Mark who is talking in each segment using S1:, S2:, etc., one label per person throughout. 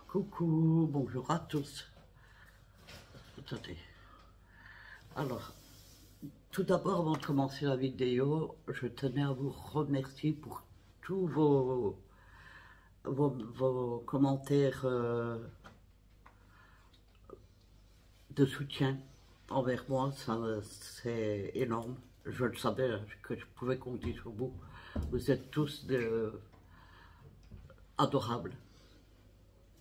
S1: Coucou, bonjour à tous. Attendez. Alors, tout d'abord, avant de commencer la vidéo, je tenais à vous remercier pour tous vos commentaires de soutien envers moi. C'est énorme. Je le savais que je pouvais compter sur vous. Vous êtes tous adorables.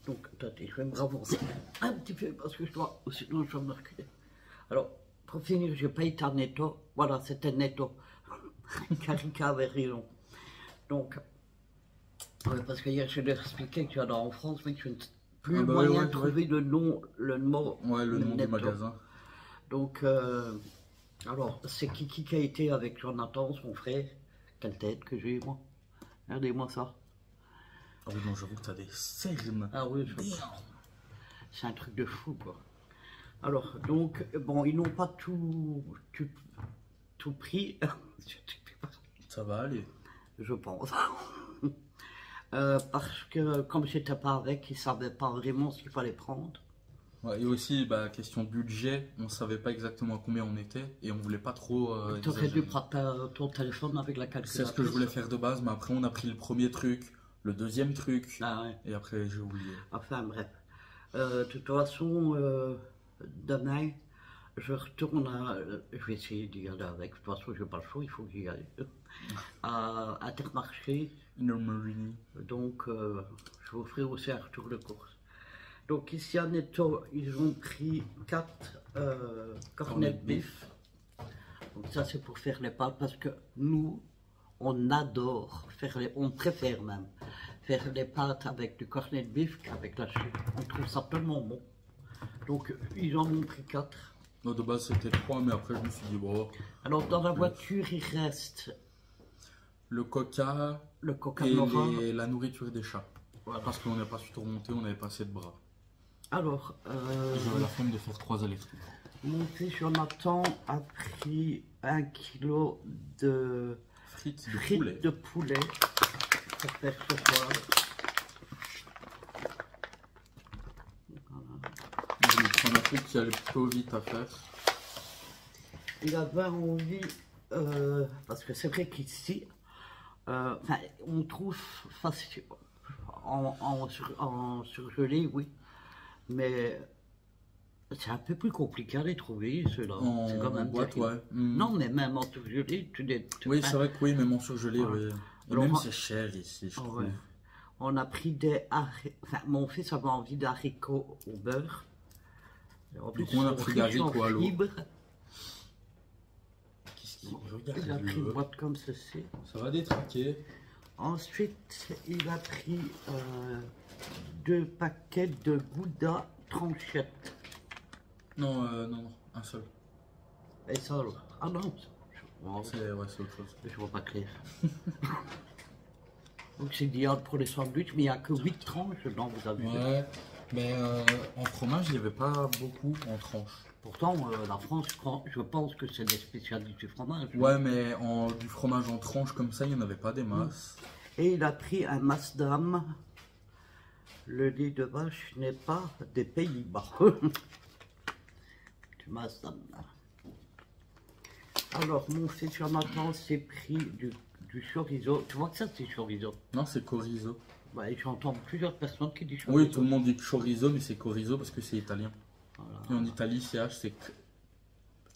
S1: Donc, attendez, je vais me ravancer un petit peu parce que sinon je vais me reculer. Alors, pour finir, j'ai pas été à Netto. Voilà, c'était Netto. Karika avait raison. Donc, parce que hier, je lui ai expliqué que tu allais en France, mais que je n'ai plus moyen de trouver le mot.
S2: Ouais, le nom du magasin.
S1: Donc, alors, c'est Kiki qui a été avec Jonathan, son frère. Quelle tête que j'ai, moi. Regardez-moi ça.
S2: Ah oui, non, j'avoue que t'as des cernes.
S1: Ah oui, c'est un truc de fou, quoi. Alors, donc, bon, ils n'ont pas tout pris.
S2: Ça va aller.
S1: Je pense. Parce que, comme j'étais pas avec, ils ne savaient pas vraiment ce qu'il fallait prendre.
S2: Ouais, et aussi, bah, question de budget, on savait pas exactement combien on était et on voulait pas trop.
S1: Tu aurais dû prendre ton téléphone avec la calculatrice.
S2: C'est ce que je voulais faire de base, mais après, on a pris le premier truc, le deuxième truc, et après, j'ai oublié.
S1: Enfin, bref. De toute façon, demain, je retourne je vais essayer d'y aller avec. De toute façon, je n'ai pas le choix, il faut que j'y aille. À Intermarché. Donc, je vous ferai aussi un retour de course. Donc, ici à Netto, ils ont pris 4 cornets de bif. Donc, ça, c'est pour faire les pâtes parce que nous, on adore on préfère même faire les pâtes avec du cornet de bif qu'avec la chute. On trouve ça tellement bon. Donc, ils en ont pris 4.
S2: Non, de base, c'était 3, mais après, je me suis dit, bon.
S1: Alors, dans la voiture, il reste
S2: le coca et la nourriture des chats. Voilà. Parce qu'on n'a pas su tout remonter, on n'avait pas assez de bras.
S1: Alors,
S2: j'avais la flemme de faire 3 allers-retours.
S1: Mon fils Jonathan a pris 1 kilo de frites de poulet pour faire ce soir.
S2: Je vais prendre un truc qui allait plutôt vite à faire.
S1: Il avait envie, parce que c'est vrai qu'ici, on trouve facile, en surgelé, oui, mais c'est un peu plus compliqué à les trouver, ceux-là. C'est quand même
S2: boîte, ouais.
S1: Non, mais même en surgelé,
S2: oui, c'est vrai que oui, même en surgelé, oui. Et même c'est cher ici, je trouve. Ouais.
S1: On a pris des haricots, enfin, mon fils avait envie d'haricots au beurre. En plus,
S2: on a pris des haricots à l'eau.
S1: Qu'est-ce qu'il regarde? Il a pris une boîte comme ceci.
S2: Ça va détraquer.
S1: Ensuite, il a pris 2 paquets de Gouda tranchette.
S2: Non, non, un seul.
S1: Et ça alors? Ah non,
S2: c'est autre chose.
S1: Je vois pas clair. Donc c'est idéal pour les sandwichs, mais il n'y a que 8 tranches dedans, vous avez vu.
S2: Ouais, mais en fromage, il n'y avait pas beaucoup en tranches.
S1: Pourtant, la France, je pense que c'est des spécialistes du fromage.
S2: Ouais, mais du fromage en tranches comme ça, il n'y en avait pas des masses.
S1: Et il a pris un Maasdam. Le lait de vache n'est pas des Pays-Bas. Du Maasdam. Alors, mon fils Jonathan s'est pris du chorizo. Tu vois que ça, c'est chorizo?
S2: Non, c'est chorizo.
S1: Ouais, j'entends plusieurs personnes qui disent chorizo.
S2: Oui, tout le monde dit chorizo, mais c'est chorizo parce que c'est italien. Voilà. Et en Italie, CH, c'est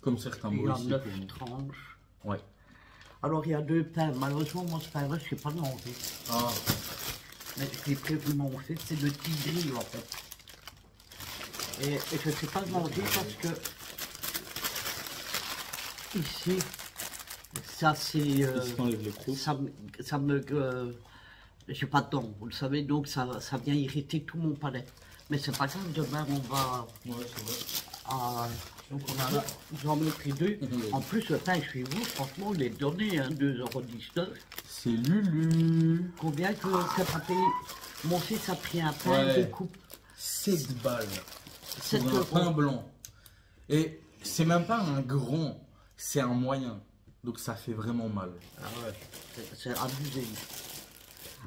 S2: comme certains mots ici.
S1: Il y a 9 tranches.
S2: Ouais.
S1: Alors, il y a 2 pains. Malheureusement, moi, ce pain-là, je ne sais pas manger.
S2: Ah.
S1: Mais je l'ai prévu mon fils, c'est de tigri, en fait. Et je ne sais pas manger parce que ici, ça c'est... ça me... j'ai pas de dents, vous le savez, donc ça vient irriter tout mon palais. Mais c'est pas grave, demain on va...
S2: Ouais, c'est vrai.
S1: Donc j'en ai pris 2. En plus, le pain chez vous, franchement, il est donné, hein, 2,19 €.
S2: C'est Lulu.
S1: Combien que tu as payé? Mon fils a pris un pain de coupe.
S2: 7 balles. C'est un pain blanc. Et c'est même pas un grand, c'est un moyen. Donc ça fait vraiment mal.
S1: Ah ouais, c'est abusé.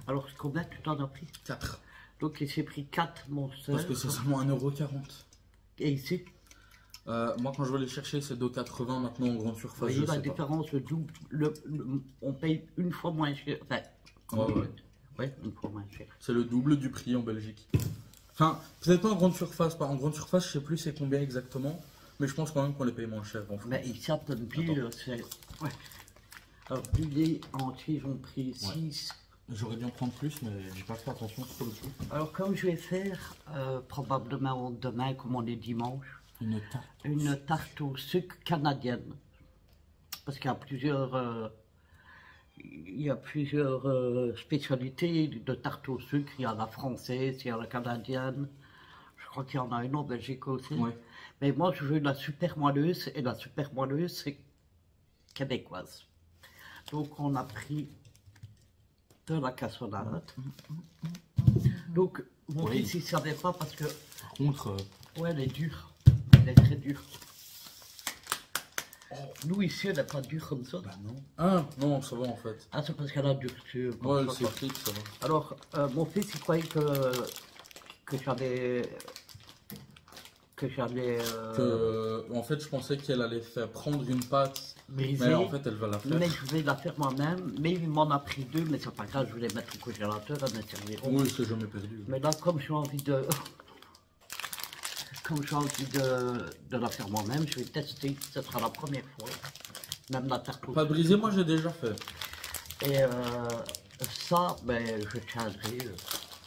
S1: Alors combien tu t'en as pris?
S2: 4.
S1: Donc il s'est pris 4 Monster.
S2: Parce que c'est seulement 1,40 €.
S1: Et ici,
S2: Moi, quand je vais les chercher, c'est 2,80 € maintenant en grande
S1: vous
S2: surface.
S1: voyez
S2: Je
S1: la
S2: sais pas.
S1: différence, le double, on paye une fois moins cher. Enfin, ouais, une fois moins cher.
S2: C'est le double du prix en Belgique. Enfin, peut-être pas en grande surface. En grande surface, je sais plus c'est combien exactement. Mais je pense quand même qu'on les paye moins cher en France.
S1: Mais ici à Tonpil, c'est. Ouais. Alors, du lait entier, ils ont pris 6.
S2: J'aurais dû en prendre plus, mais j'ai pas fait attention sur le tout.
S1: Alors, comme je vais faire, probablement demain, comme on est dimanche, une tarte au sucre canadienne. Parce qu'il y a plusieurs spécialités de tarte au sucre. Il y a la française, il y a la canadienne. Je crois qu'il y en a une en Belgique aussi.
S2: Ouais.
S1: Mais moi, je veux la super moelleuse. Et la super moelleuse, c'est québécoise. Donc, on a pris de la cassonade. Donc, mon fils, il ne savait pas parce que...
S2: Par contre...
S1: Ouais, elle est dure. Elle est très dure. Nous, ici, elle n'est pas dure comme ça.
S2: Bah non. Ah, non, ça va en fait.
S1: Ah, c'est parce qu'elle a durci.
S2: Ouais, c'est fric, ça va.
S1: Alors, mon fils, il croyait que j'allais...
S2: En fait, je pensais qu'elle allait faire prendre une pâte,
S1: briser.
S2: mais en fait, elle va la faire.
S1: Mais je vais la faire moi-même. Mais il m'en a pris 2, mais c'est pas grave, je vais les mettre au congélateur, elles me serviront.
S2: Oui, c'est jamais perdu.
S1: Mais là, comme j'ai envie de... Comme j'ai envie de la faire moi-même, je vais tester. Ce sera la première fois. Même la tarte au
S2: Pas brisé, moi j'ai déjà fait.
S1: Et ça, ben, je tiendrai.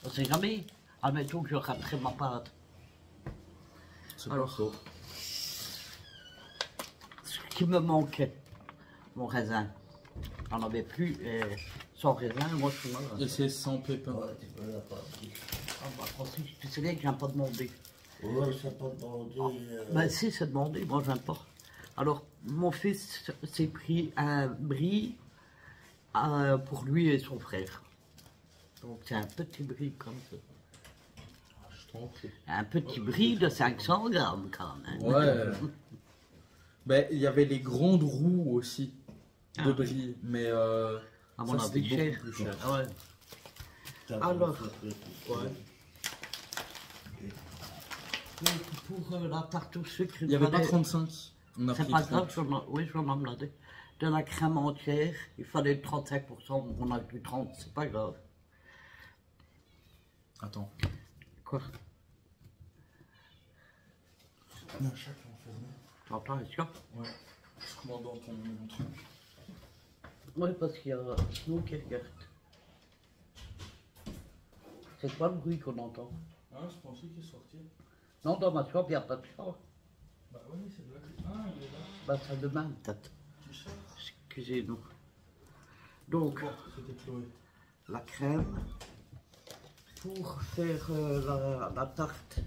S1: On sait jamais. Admettons que je raterai ma pâte.
S2: C'est
S1: Alors,
S2: pas ça.
S1: Ce qui me manquait, mon raisin. J'en avais plus. Et sans raisin, moi je suis mal.
S2: Et c'est sans pépins.
S3: Ouais, tu peux la pas.
S1: Ah, bah, Francis, tu sais bien que je viens pas demander.
S3: Ouais, ça pas demandé.
S1: Ben si, c'est demandé, moi je viens pas. Alors, mon fils s'est pris un brie pour lui et son frère. Donc c'est un petit brie comme ça.
S2: Je t'en prie.
S1: Un petit brie de 500 grammes quand même.
S2: Ouais. Ben, il y avait les grandes roues aussi de
S1: Ah.
S2: brie, mais
S1: À mon
S2: ça,
S1: avis,
S2: c'était
S1: cher.
S2: beaucoup plus cher.
S1: Ah ouais. Alors,
S3: ouais.
S1: Donc, pour la tarte au sucre,
S2: Il n'y avait pas
S1: fallait-
S2: 35. On a
S1: C'est
S2: pris
S1: pas
S2: 30.
S1: grave, oui, j'en ai demandé. De la crème entière, il fallait 35%, donc on a eu 30, c'est pas grave.
S2: Attends.
S1: Quoi?
S2: Non, chacun enfermé.
S1: T'entends, est-ce que?
S2: Ouais. Je commande dans ton truc.
S1: Oui, parce qu'il y a Snow qui regarde. C'est quoi le bruit qu'on entend?
S2: Ah, je pensais qu'il sortait.
S1: Non, dans ma chambre, il n'y a pas de chat.
S2: Bah oui, c'est là. Ah, il est là.
S1: Bah, ça demain, peut-être.
S2: Tu cherches.
S1: Excusez-nous. Donc,
S2: C'était Chloé.
S1: la crème. Pour faire la tarte,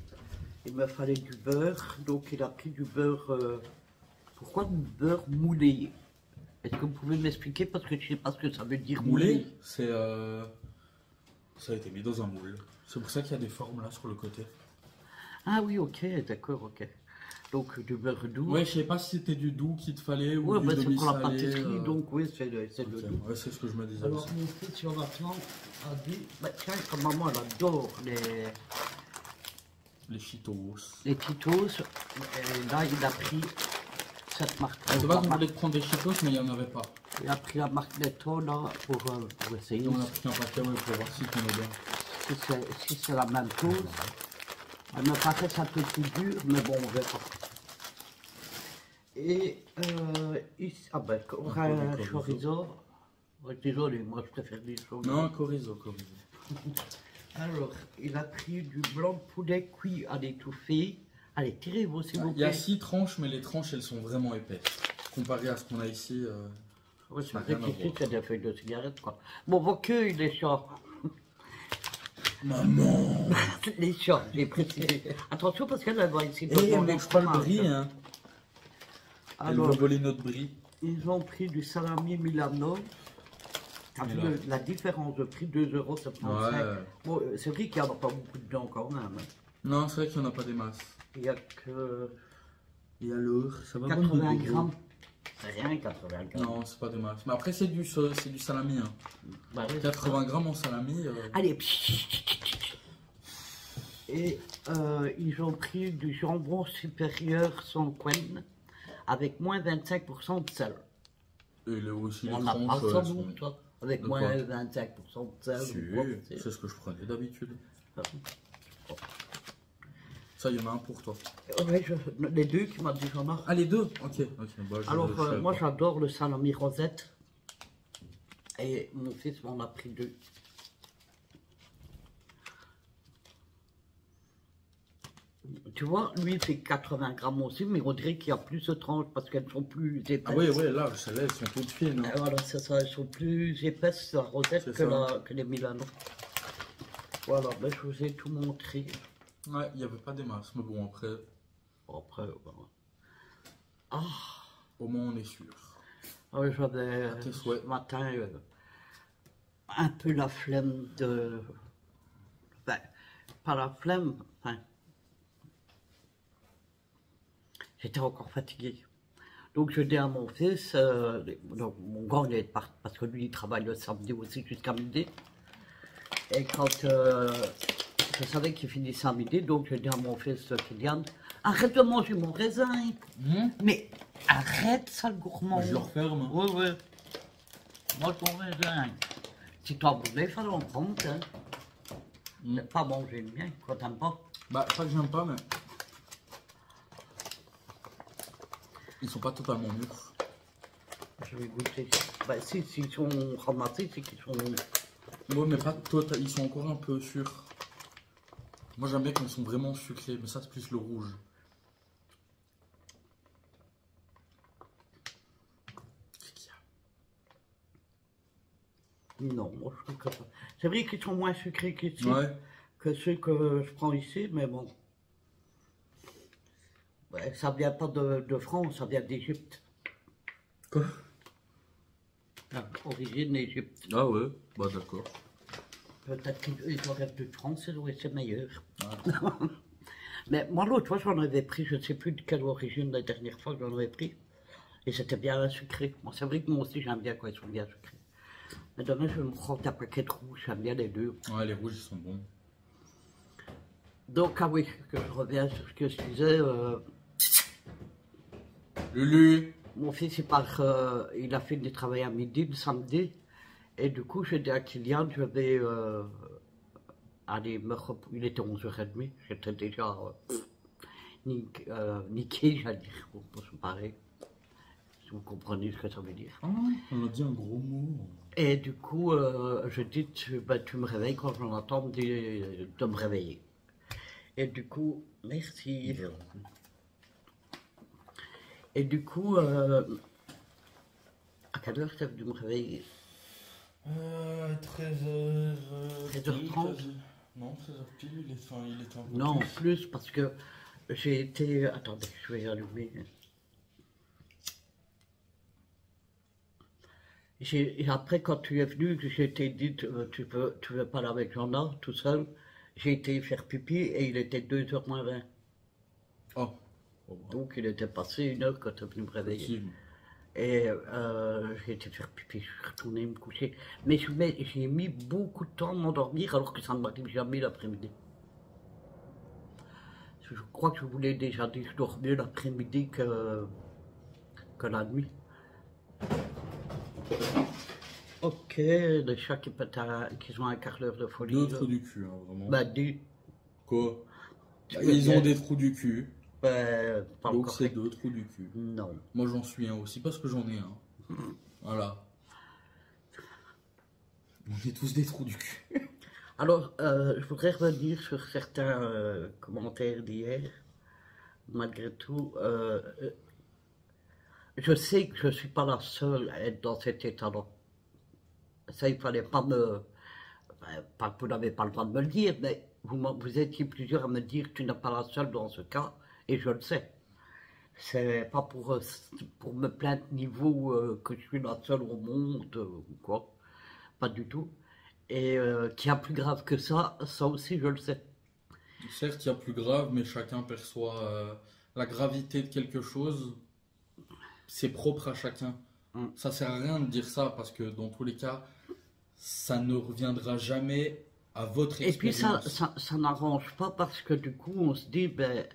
S1: il me fallait du beurre. Donc, il a pris du beurre. Pourquoi du beurre moulé? Est-ce que vous pouvez m'expliquer? Parce que je ne sais pas ce que ça veut dire
S2: Moulé, c'est ça a été mis dans un moule. C'est pour ça qu'il y a des formes là sur le côté.
S1: Ah oui, ok, d'accord, ok. Donc, du beurre doux.
S2: Ouais, je sais pas si c'était du doux qu'il te fallait ou
S1: Ouais,
S2: du
S1: bah, c'est pour la
S2: demi-salé,
S1: pâtisserie, donc oui, c'est le
S2: ok.
S1: doux.
S2: Ouais, c'est ce que je me disais
S1: Alors,
S2: aussi.
S1: mon fils, sur la plante, a dit, bah, tiens, comme maman, elle adore
S2: Les Cheetos.
S1: les Titos. Et là, il a pris cette marque.
S2: C'est pas qu'on voulait prendre des Cheetos, mais il n'y en avait pas.
S1: Il a pris la marque Netto, là, pour essayer.
S2: Et on a pris un paquet ouais, pour voir si on est bien.
S1: Si c'est la même chose. Elle me paraît un peu plus dur, mais bon, on verra. Et ici, ah ben, un chorizo. Ouais, désolé, moi je préfère des chorizo.
S2: Non, chorizo.
S1: Alors, il a pris du blanc de poulet cuit à l'étouffée. Allez, tirez-vous s'il vous
S2: Il y a
S1: plaît.
S2: 6 tranches, mais les tranches elles sont vraiment épaisses. Comparé à ce qu'on a ici.
S1: Ouais, c'est
S2: ça n'a
S1: vrai
S2: rien à
S1: qu'ici,
S2: voir.
S1: c'est des feuilles de cigarette, quoi. Bon, vos queues, les chats.
S2: Maman.
S1: Les chats, j'ai précisé. Attention, parce qu'elle va essayer de
S2: Eh, on
S1: manger
S2: mange pas le
S1: fromage.
S2: brie, hein. Elle va
S1: Alors,
S2: voler notre brie.
S1: ils ont pris du salami Milano. T'as vu
S2: Milano.
S1: la différence de prix, 2,75 €.
S2: Ouais.
S1: Bon, c'est vrai qu'il n'y en a pas beaucoup dedans quand même.
S2: Non, c'est vrai qu'il n'y en a pas des masses.
S1: Il n'y a que
S2: Et alors, ça va
S1: 80 grammes. C'est rien, 80 grammes.
S2: Non, c'est pas des masses. Mais après, c'est du salami. Hein.
S1: Bah oui,
S2: 80 grammes en salami.
S1: Allez, Et ils ont pris du jambon supérieur sans couenne avec moins 25% de sel.
S2: Et aussi les
S1: On n'a pas
S2: tranches,
S1: ça,
S2: elles
S1: nous,
S2: sont-
S1: toi, avec
S2: de
S1: moins
S2: quoi
S1: 25% de sel.
S2: Si,
S1: ou quoi,
S2: c'est ce que je prenais d'habitude. Ça, il y en a un pour toi.
S1: Ouais, les deux qui m'ont dit j'en ai.
S2: Ah, les deux. Ok. Bah,
S1: Alors,
S2: je savais
S1: moi
S2: pas.
S1: j'adore le salami rosette. Et mon fils m'en a pris deux. Tu vois, lui il fait 80 grammes aussi, mais on dirait qu'il y a plus de tranches parce qu'elles sont plus épaisses.
S2: Ah, oui, là, celles-là, elles sont toutes fines. Hein.
S1: Voilà, c'est ça, elles sont plus épaisses la rosette
S2: C'est
S1: que,
S2: ça.
S1: que les Milano. Voilà, ben, je vous ai tout montré.
S2: Ouais, il n'y avait pas des masses, mais bon, après,
S1: Après, voilà. Ah,
S2: au moins, on est sûr.
S1: ah oui, j'avais
S2: tes souhaits.
S1: ce matin un peu la flemme de. Enfin, pas la flemme, enfin. J'étais encore fatigué. Donc je dis à mon fils, donc mon grand il est parti parce que lui il travaille le samedi aussi jusqu'à midi. Et quand je savais qu'il finissait à midi, donc je dis à mon fils Kylian, arrête de manger mon raisin. Mais arrête, sale gourmand.
S2: Je le referme.
S1: Oui, oui. Mange ton raisin. Si tu en voulais, il fallait en prendre. Hein. Ne pas manger le mien, quand t'aimes pas.
S2: Bah, pas que j'aime pas, mais. Ils sont pas totalement mûrs.
S1: Je vais goûter. Bah si, s'ils sont ramassés, c'est qu'ils sont...
S2: Ouais, mais pas total. Ils sont encore un peu sûrs. Moi, j'aime bien quand ils sont vraiment sucrés, mais ça, c'est plus le rouge. Qu'est-ce qu'il y a?
S1: Non, moi je trouve que ça... C'est vrai qu'ils sont moins sucrés qu'ici,
S2: Ouais.
S1: que ceux que je prends ici, mais bon. Ouais, ça vient pas de France, ça vient d'Égypte.
S2: Quoi?
S1: Origine d'Égypte.
S2: Ah ouais, bah d'accord.
S1: Peut-être qu'ils auraient plus de France, ils auraient été meilleurs.
S2: Ah.
S1: Mais moi, l'autre fois, j'en avais pris, je ne sais plus de quelle origine la dernière fois que j'en avais pris. Et c'était bien sucré. Bon, c'est vrai que moi aussi, j'aime bien quand ils sont bien sucrés. Mais demain, je vais me prendre un paquet de rouges, j'aime bien les deux.
S2: Ouais, les rouges, ils sont bons.
S1: Donc, ah oui, que je reviens sur ce que je disais.
S2: Lulu!
S1: Mon fils, il a fini de travailler à midi le samedi. Et du coup, j'ai dit à Kylian, je vais aller me reposer. Il était 11h30, j'étais déjà niqué, j'allais dire, pour se parler. Si vous comprenez ce que ça veut dire.
S2: Ah, on a dit un gros mot.
S1: Et du coup, je dis, tu me réveilles quand j'en entends de me réveiller. Et du coup, merci. Et du coup, à quelle heure tu as dû me réveiller?
S2: 13h...
S1: 13h30.
S2: Non, 13h pile, il est un peu
S1: Non,
S2: plus.
S1: plus parce que j'ai été... Attendez, je vais allumer. Et après, quand tu es venu, j'ai été dit, tu veux parler avec Jean-Là, tout seul. J'ai été faire pipi et il était 2h moins 20.
S2: Oh.
S1: Donc il était passé 1 heure quand tu es venu me réveiller.
S2: Possible.
S1: Et j'ai été faire pipi, je suis retourné me coucher. Mais j'ai mis beaucoup de temps à m'endormir alors que ça ne m'arrive jamais l'après-midi. Je crois que je vous l'ai déjà dit, je dors mieux l'après-midi que la nuit. Ok, les chats qui ont un quart d'heure de folie.
S2: Deux trous du cul, hein, vraiment.
S1: Bah, dis.
S2: Quoi?
S1: Tu
S2: Bah,
S1: veux
S2: ils
S1: bien.
S2: ont des trous du cul.
S1: Pas
S2: Donc
S1: encore
S2: c'est
S1: fait.
S2: 2 trous du cul.
S1: Non.
S2: Moi j'en suis un aussi parce que j'en ai un. Voilà. On est tous des trous du cul.
S1: Alors, je voudrais revenir sur certains commentaires d'hier. Malgré tout, je sais que je ne suis pas la seule à être dans cet état-là. Ça, il ne fallait pas me... Pas que vous n'avez pas le droit de me le dire, mais vous étiez plusieurs à me dire que tu n'es pas la seule dans ce cas, et je le sais. C'est pas pour me plaindre niveau que je suis la seule au monde ou quoi. Pas du tout. Et qu'il y a plus grave que ça aussi je le sais.
S2: Certes, il y a plus grave, mais chacun perçoit la gravité de quelque chose. C'est propre à chacun. Ça sert à rien de dire ça parce que dans tous les cas, ça ne reviendra jamais à votre
S1: Et puis ça,
S2: expérience.
S1: ça n'arrange pas parce que du coup on se dit, ben,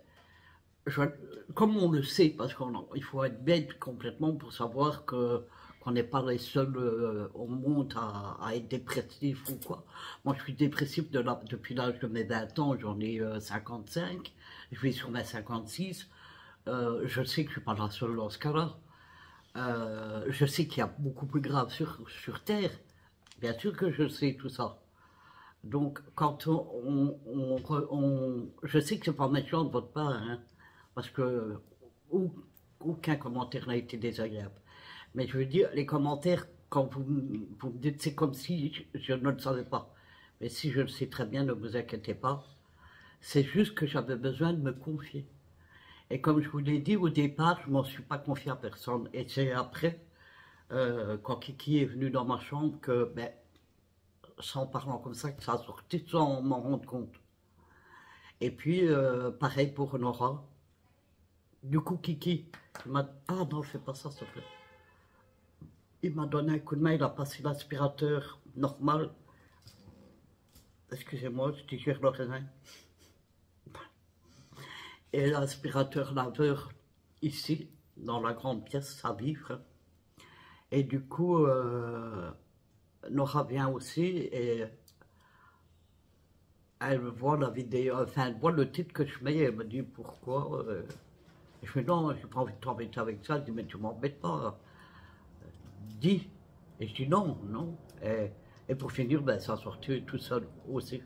S1: comme on le sait, parce qu'il faut être bête complètement pour savoir qu'on n'est pas les seuls au monde à être dépressif ou quoi. Moi je suis dépressif depuis l'âge de mes 20 ans, j'en ai 55, je vais sur mes 56. Je sais que je ne suis pas la seule dans ce cas-là. Je sais qu'il y a beaucoup plus grave sur Terre. Bien sûr que je sais tout ça. Donc, quand je sais que c'est pas méchant de votre part, hein, parce que aucun commentaire n'a été désagréable. Mais je veux dire, les commentaires, quand vous me dites, c'est comme si je ne le savais pas. Mais si je le sais très bien, ne vous inquiétez pas. C'est juste que j'avais besoin de me confier. Et comme je vous l'ai dit au départ, je ne m'en suis pas confié à personne. Et c'est après, quand Kiki est venu dans ma chambre, que, ben, sans parlant comme ça, que ça a sorti sans m'en rendre compte. Et puis, pareil pour Nora. Du coup, Kiki, il m'a dit, ah non, fais pas ça, s'il te plaît. Il m'a donné un coup de main, il a passé l'aspirateur normal. Excusez-moi, je digère le raisin. Et l'aspirateur laveur ici, dans la grande pièce, à vivre. Et du coup, Nora vient aussi et elle voit la vidéo, enfin elle voit le titre que je mets, elle me dit pourquoi. Je fais non, j'ai pas envie de t'embêter avec ça. Elle dit mais tu m'embêtes pas, dis. Et je dis non, non. Et pour finir, ben, ça a sorti tout seul aussi.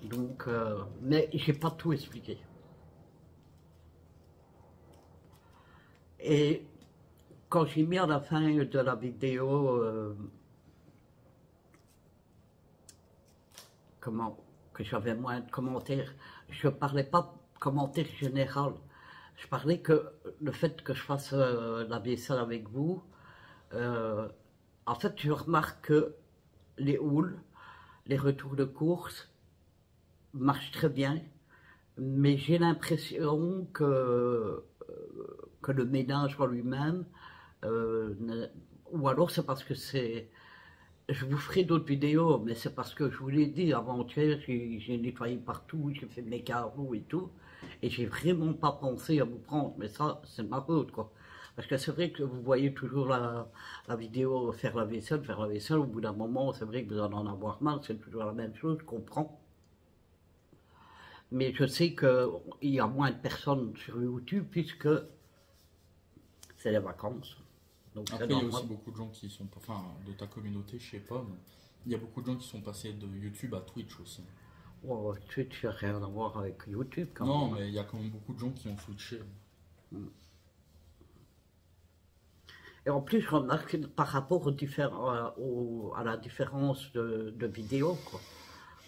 S1: Donc, mais j'ai pas tout expliqué. Et quand j'ai mis à la fin de la vidéo, que j'avais moins de commentaires, je ne parlais pas de commentaires général. Je parlais que le fait que je fasse la vaisselle avec vous, en fait, je remarque que les hauls, les retours de course marchent très bien, mais j'ai l'impression que le ménage en lui-même, ou alors c'est parce que c'est... Je vous ferai d'autres vidéos, mais c'est parce que je vous l'ai dit avant-hier, j'ai nettoyé partout, j'ai fait mes carreaux et tout, et j'ai vraiment pas pensé à vous prendre, mais ça, c'est ma faute, quoi. Parce que c'est vrai que vous voyez toujours la vidéo faire la vaisselle, au bout d'un moment, c'est vrai que vous allez en avoir marre, c'est toujours la même chose, je comprends. Mais je sais qu'il y a moins de personnes sur YouTube, puisque c'est les vacances.
S2: Donc après, il y a aussi beaucoup de gens qui sont, enfin, de ta communauté, je sais pas, mais il y a beaucoup de gens qui sont passés de YouTube à Twitch aussi.
S1: Oh, Twitch n'a rien à voir avec YouTube quand
S2: même. Non,
S1: même.
S2: mais il y a quand même beaucoup de gens qui ont switché.
S1: Et en plus, je remarque par rapport à la différence de vidéos, quoi.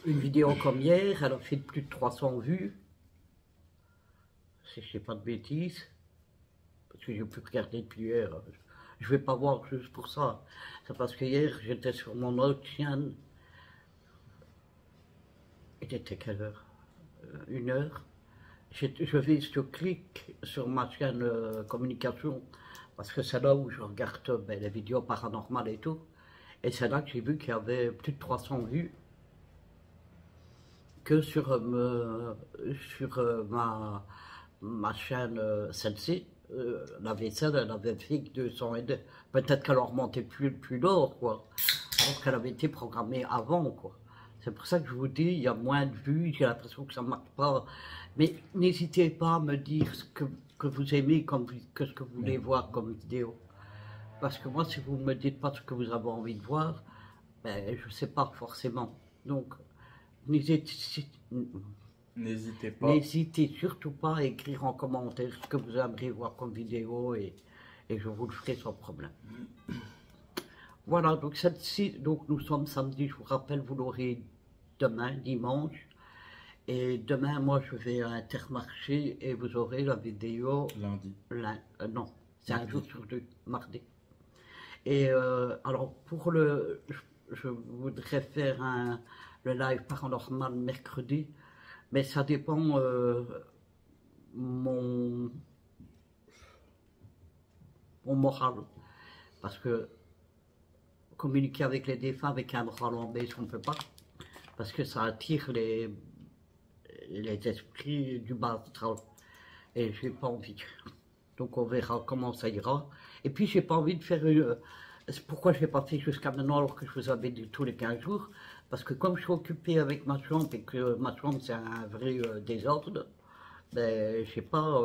S1: Une vidéo comme hier, elle a fait plus de 300 vues. Si je ne sais pas de bêtises. Parce que j'ai pu regarder depuis hier. Je ne vais pas voir juste pour ça. C'est parce que hier, j'étais sur mon autre chaîne. Il était quelle heure? 1 heure. Je clique sur ma chaîne communication. Parce que c'est là où je regarde les vidéos paranormales et tout. Et c'est là que j'ai vu qu'il y avait plus de 300 vues. Que sur ma chaîne celle-ci, la vaisselle, elle avait fait que 200 et deux. Peut-être qu'elle en remontait plus d'or, quoi. Alors qu'elle avait été programmée avant, quoi. C'est pour ça que je vous dis, il y a moins de vues, j'ai l'impression que ça ne marche pas. Mais n'hésitez pas à me dire ce que vous aimez, ce que vous voulez voir comme vidéo. Parce que moi, si vous ne me dites pas ce que vous avez envie de voir, ben, je ne sais pas forcément. Donc, n'hésitez surtout pas à écrire en commentaire ce que vous aimeriez voir comme vidéo et je vous le ferai sans problème. Voilà, donc celle-ci, donc nous sommes samedi, je vous rappelle, vous l'aurez demain, dimanche. Et demain, moi, je vais à Intermarché et vous aurez la vidéo...
S2: Lundi.
S1: Non, c'est un jour sur deux, mardi. Et alors, pour je voudrais faire le live paranormal mercredi, mais ça dépend mon moral. Parce que communiquer avec les défunts avec un moral en baisse, on ne peut pas. parce que ça attire les esprits du bas astral. Et j'ai pas envie. Donc on verra comment ça ira. Et puis j'ai pas envie de faire une... Pourquoi je l'ai pas fait jusqu'à maintenant alors que je vous avais dit tous les 15 jours? Parce que comme je suis occupé avec ma chambre et que ma chambre c'est un vrai désordre, ben j'ai pas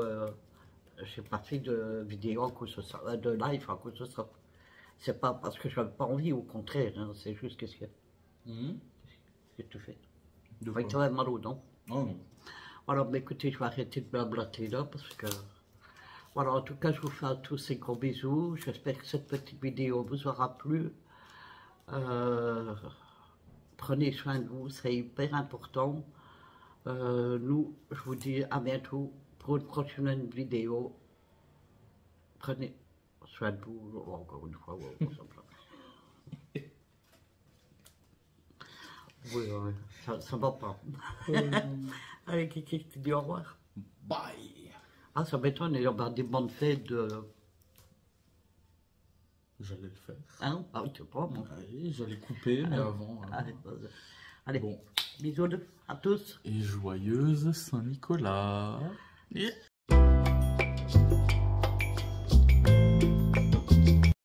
S1: fait de vidéo à cause de ça, de live à cause de ça. C'est pas parce que j'avais pas envie, au contraire, hein, c'est juste qu'est-ce que tu fais.
S2: De
S1: Avec
S2: quoi?
S1: toi, mal aux dents.
S2: Oh non.
S1: Voilà, mais écoutez, je vais arrêter de blablater là parce que... Voilà, en tout cas, je vous fais à tous ces gros bisous. J'espère que cette petite vidéo vous aura plu. Prenez soin de vous, c'est hyper important. Nous, je vous dis à bientôt pour une prochaine vidéo. Prenez soin de vous, encore une fois. Oui, ça va pas. Allez, Kiki, je te dis au revoir.
S2: Bye.
S1: Ah, ça m'étonne, il y aura des bonnes fêtes de...
S2: J'allais le faire.
S1: Hein? Ah oui, tu pas, moi.
S2: Oui, j'allais couper, mais avant.
S1: Allez, allez,
S2: Bon.
S1: bisous à tous.
S2: Et joyeuse Saint-Nicolas.